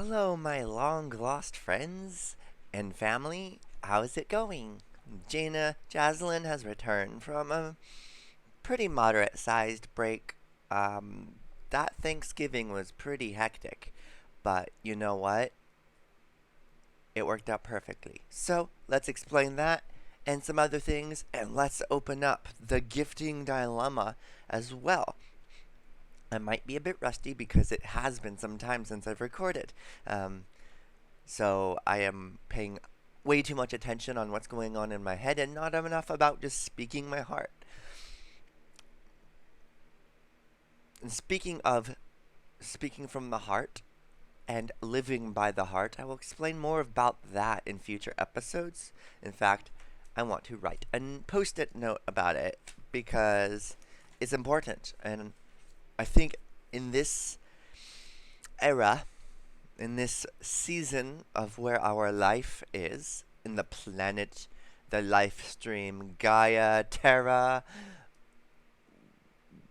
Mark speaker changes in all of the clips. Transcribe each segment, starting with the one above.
Speaker 1: Hello, my long lost friends and family. How's it going? Jaina Jaslyn has returned from a pretty moderate sized break. That Thanksgiving was pretty hectic, but you know what? It worked out perfectly. So let's explain that and some other things, and let's open up the gifting dilemma as well. I might be a bit rusty because it has been some time since I've recorded. Um, So I am paying way too much attention on what's going on in my head and not enough about just speaking my heart. And speaking of speaking from the heart and living by the heart, I will explain more about that in future episodes. In fact, I want to write a post-it note about it because it's important. And I think in this era, in this season of where our life is in the planet, the life stream, Gaia, Terra,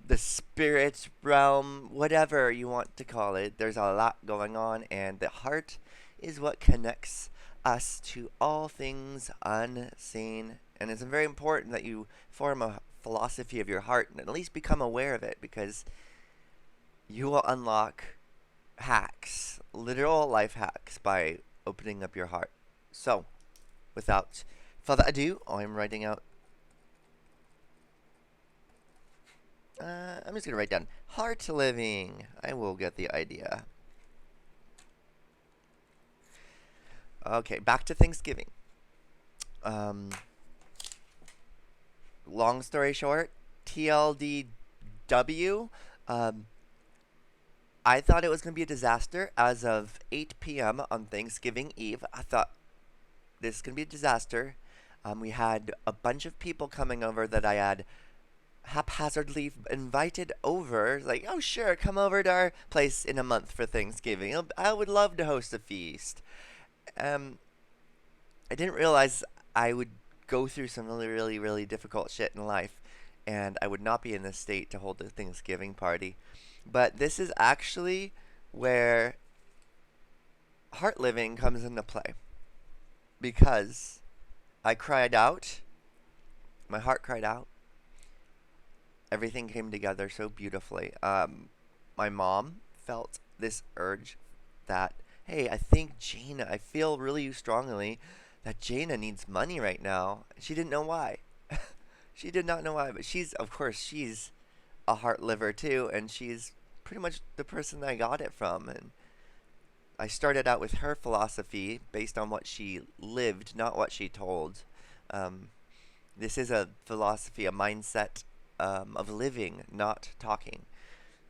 Speaker 1: the spirit realm, whatever you want to call it, there's a lot going on, and the heart is what connects us to all things unseen. And it's very important that you form a philosophy of your heart and at least become aware of it because you will unlock hacks, literal life hacks, by opening up your heart. So, without further ado, I'm writing out. I'm just gonna write down Hart Living. I will get the idea. Okay, back to Thanksgiving. Um, Long story short, TLDW. Um, I thought it was gonna be a disaster as of 8 p.m. on Thanksgiving Eve. I thought this is gonna be a disaster. We had a bunch of people coming over that I had haphazardly invited over. Like, oh sure, come over to our place in a month for Thanksgiving. I would love to host a feast. Um, I didn't realize I would go through some really difficult shit in life, and I would not be in this state to hold a Thanksgiving party. But this is actually where Hart Living comes into play because I cried out. My heart cried out. Everything came together so beautifully. My mom felt this urge that, hey, I think Jaina, I feel really strongly that Jaina needs money right now. She didn't know why. She did not know why, but of course, she's a heart liver too, and she's pretty much the person that I got it from. And I started out with her philosophy based on what she lived, not what she told. Um, this is a philosophy, a mindset of living, not talking.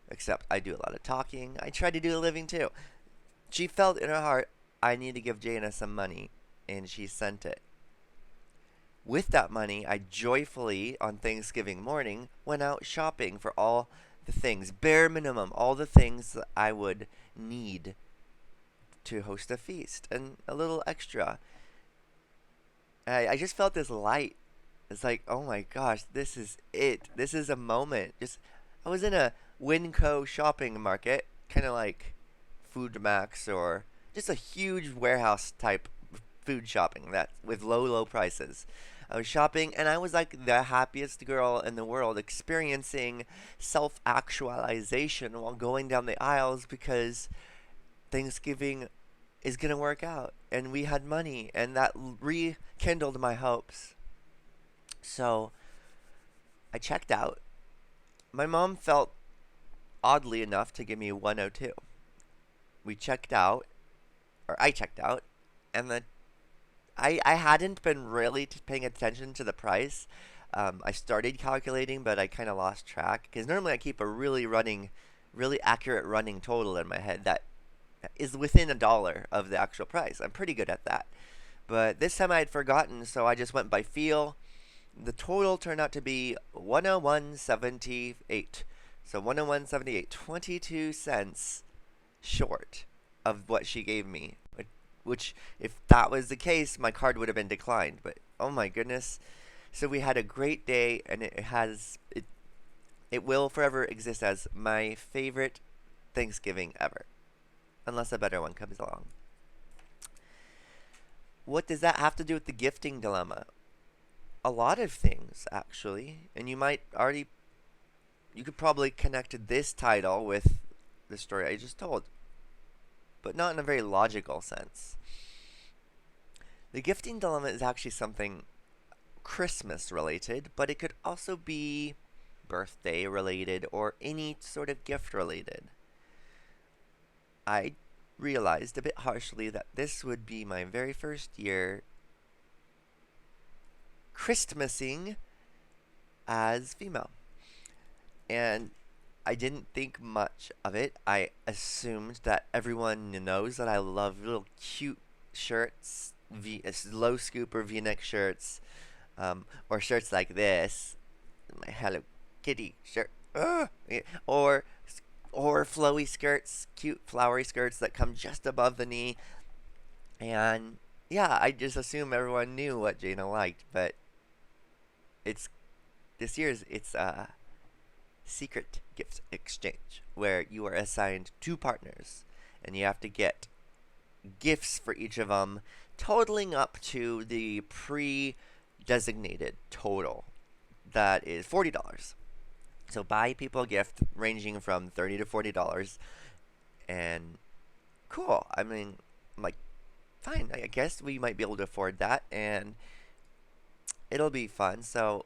Speaker 1: Except I do a lot of talking. I try to do a living too. She felt in her heart, I need to give Jaina some money, and she sent it. With that money, I joyfully, on Thanksgiving morning, went out shopping for all the things, bare minimum, all the things that I would need to host a feast, and a little extra. I just felt this light. It's like, oh my gosh, this is it. This is a moment. I was in a Winco shopping market, kind of like Food Max or just a huge warehouse type food shopping that with low prices. I was shopping and I was like the happiest girl in the world, experiencing self actualization while going down the aisles because Thanksgiving is gonna work out, and we had money, and that rekindled my hopes. So I checked out. My mom felt oddly enough to give me 102. We checked out, or I checked out, and I hadn't been really paying attention to the price. I started calculating, but I kind of lost track because normally I keep a really accurate running total in my head that is within a dollar of the actual price. I'm pretty good at that. But this time I had forgotten, so I just went by feel. The total turned out to be 101.78. So 101.78, 22 cents short of what she gave me. Which, if that was the case, my card would have been declined. But oh my goodness. So we had a great day, and it will forever exist as my favorite Thanksgiving ever. unless a better one comes along. What does that have to do with the gifting dilemma? A lot of things, actually. And you could probably connect this title with the story I just told, but not in a very logical sense. The gifting dilemma is actually something Christmas related, but it could also be birthday related or any sort of gift related. I realized a bit harshly that this would be my very first year Christmasing as female. And I didn't think much of it. I assumed that everyone knows that I love little cute shirts, low scoop or V-neck shirts, or shirts like this, my Hello Kitty shirt, yeah, or flowy skirts, cute flowery skirts that come just above the knee. And yeah, I just assume everyone knew what Jaina liked, but it's this year's it's a secret gift exchange where you are assigned two partners and you have to get gifts for each of them, totaling up to the pre-designated total that is $40. So buy people a gift ranging from $30 to $40, and cool. I mean, I'm like, fine. I guess we might be able to afford that, and it'll be fun. So,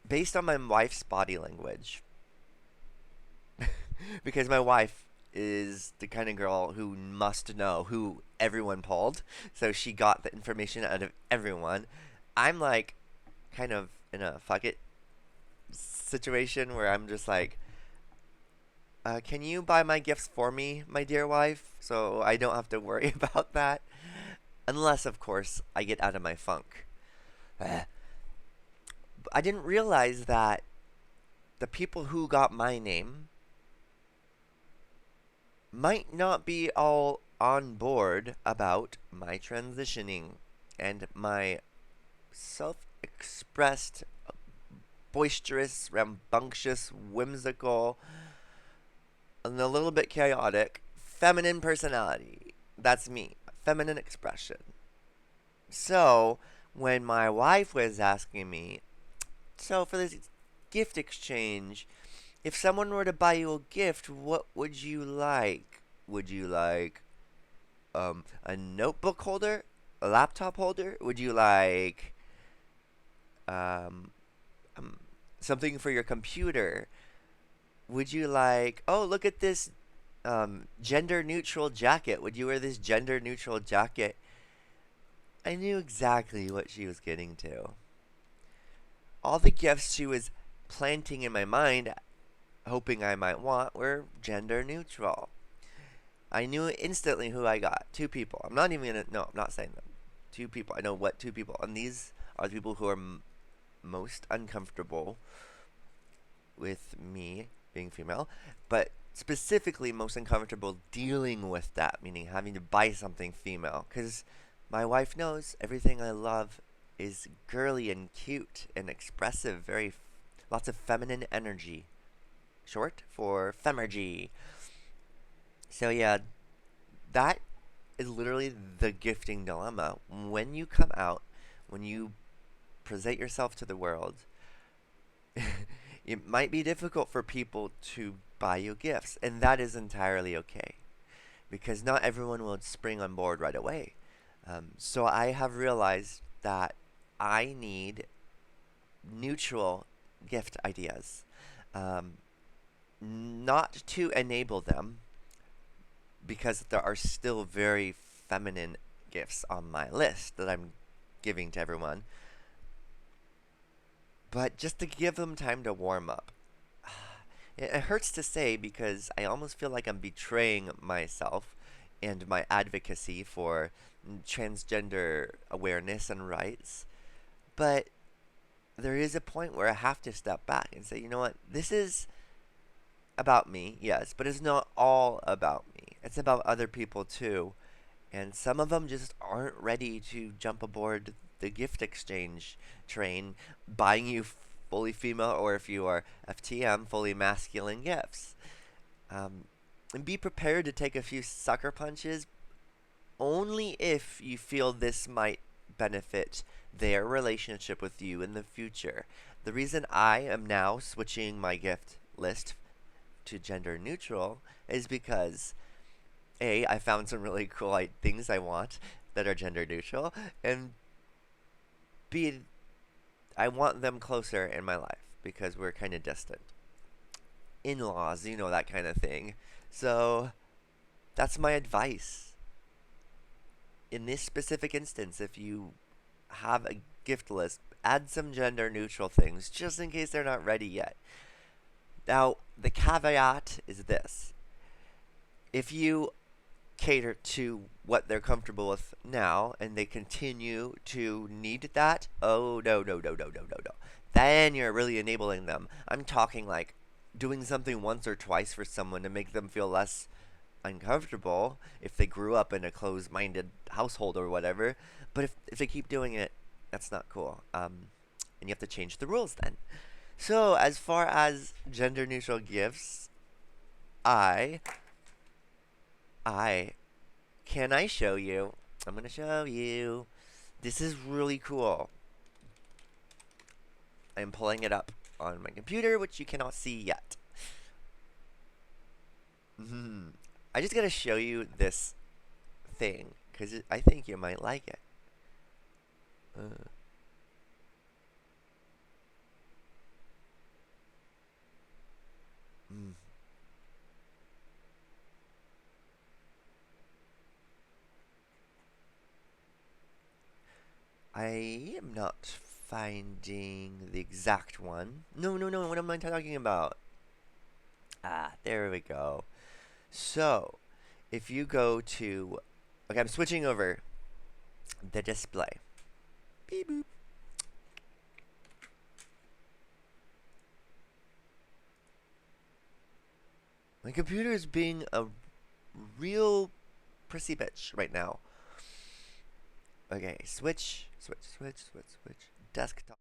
Speaker 1: based on my wife's body language, because my wife is the kind of girl who must know who everyone pulled, so she got the information out of everyone. I'm like, kind of in a fuck it situation where I'm just like, can you buy my gifts for me, my dear wife, so I don't have to worry about that? Unless, of course, I get out of my funk. I didn't realize that the people who got my name might not be all on board about my transitioning and my self expressed, boisterous, rambunctious, whimsical, and a little bit chaotic feminine personality. That's me, feminine expression. So, when my wife was asking me, so for this gift exchange, if someone were to buy you a gift, what would you like? Would you like a notebook holder? A laptop holder? Would you like um, um, something for your computer? Would you like, oh, look at this gender neutral jacket? Would you wear this gender neutral jacket? I knew exactly what she was getting to. All the gifts she was planting in my mind, hoping I might want, were gender neutral. I knew instantly who I got. Two people. I'm not even gonna. No, I'm not saying them. Two people. I know what two people. And these are the people who are most uncomfortable with me being female, but specifically most uncomfortable dealing with that, meaning having to buy something female. Because my wife knows everything I love is girly and cute and expressive, lots of feminine energy. Short for femergy. So yeah, that is literally the gifting dilemma. When you come out, when you present yourself to the world, it might be difficult for people to buy you gifts, and that is entirely okay because not everyone will spring on board right away. So I have realized that I need neutral gift ideas, not to enable them because there are still very feminine gifts on my list that I'm giving to everyone, but just to give them time to warm up. It hurts to say because I almost feel like I'm betraying myself and my advocacy for transgender awareness and rights, but there is a point where I have to step back and say, you know what, this is about me, yes, but it's not all about me. It's about other people too. And some of them just aren't ready to jump aboard the gift exchange train, buying you fully female, or if you are FTM, fully masculine gifts. Um, and be prepared to take a few sucker punches only if you feel this might benefit their relationship with you in the future. The reason I am now switching my gift list to gender neutral is because A, I found some really cool things I want that are gender neutral, and B, I want them closer in my life because we're kind of distant. In laws, that kind of thing. So that's my advice. In this specific instance, if you have a gift list, add some gender neutral things just in case they're not ready yet. Now, the caveat is this: if you cater to what they're comfortable with now and they continue to need that, oh, no, no, no, no, no, no, no. Then you're really enabling them. I'm talking like doing something once or twice for someone to make them feel less uncomfortable if they grew up in a closed-minded household or whatever. But if they keep doing it, that's not cool. And you have to change the rules then. So as far as gender neutral gifts, I I can I show you? I'm gonna show you. This is really cool. I'm pulling it up on my computer, which you cannot see yet. Mm-hmm. I just gotta show you this thing because I think you might like it. Uh, mm. I am not finding the exact one. No, no, no. What am I talking about? Ah, there we go. So, if you go to, okay, I'm switching over the display. Beep boop. My computer is being a real prissy bitch right now. Okay, switch, switch, switch, switch, switch. Desktop.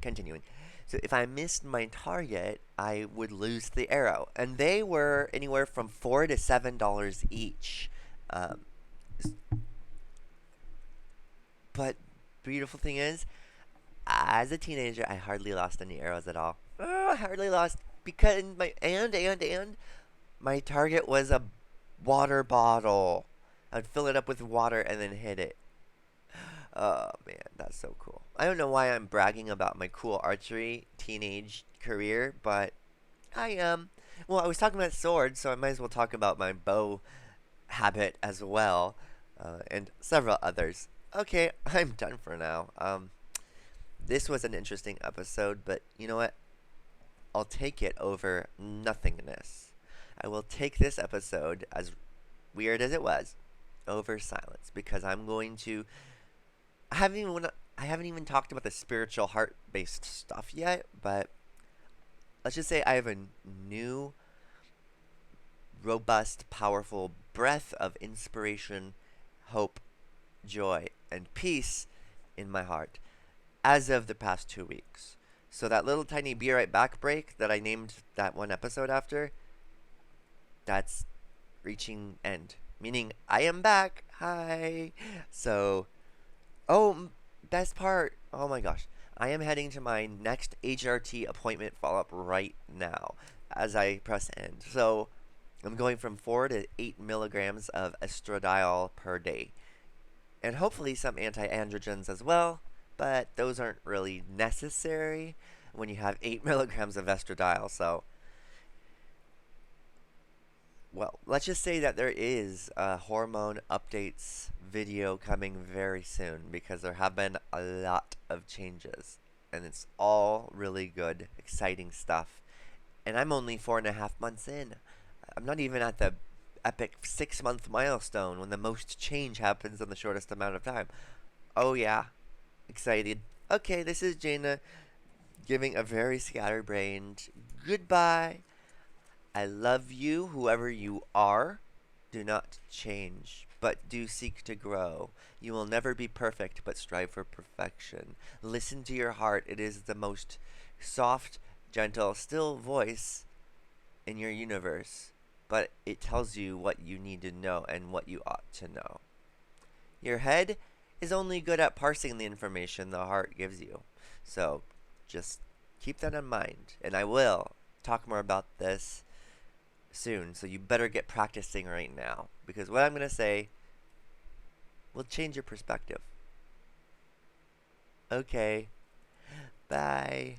Speaker 1: continuing. So if I missed my target, I would lose the arrow, and they were anywhere from $4 to $7 each. Um, but beautiful thing is, as a teenager, I hardly lost any arrows at all. I hardly lost because and my target was a water bottle. I'd fill it up with water and then hit it. Oh man, that's so cool. I don't know why I'm bragging about my cool archery teenage career, but I am. Well, I was talking about swords, so I might as well talk about my bow habit as well, and several others. Okay, I'm done for now. This was an interesting episode, but you know what? I'll take it over nothingness. I will take this episode, as weird as it was, over silence because I'm going to. I haven't even I haven't even talked about the spiritual heart based stuff yet, but let's just say I have a new, robust, powerful breath of inspiration, hope, joy, and peace in my heart as of the past 2 weeks. So that little tiny be right back break that I named that one episode after, that's reaching end. Meaning I am back. Hi. So, oh, best part. Oh my gosh. I am heading to my next HRT appointment follow up right now as I press end. So, I'm going from 4 to 8 milligrams of estradiol per day. And hopefully some anti androgens as well, but those aren't really necessary when you have 8 milligrams of estradiol. So, well, let's just say that there is a hormone updates video coming very soon because there have been a lot of changes. And it's all really good, exciting stuff. And I'm only 4.5 months in. I'm not even at the epic 6 month milestone when the most change happens in the shortest amount of time. Oh, yeah. Excited. Okay, this is Jaina giving a very scatterbrained goodbye. I love you, whoever you are. Do not change, but do seek to grow. You will never be perfect, but strive for perfection. Listen to your heart. It is the most soft, gentle, still voice in your universe, but it tells you what you need to know and what you ought to know. Your head is only good at parsing the information the heart gives you. So just keep that in mind. And I will talk more about this soon. So you better get practicing right now. Because what I'm going to say will change your perspective. Okay. Bye.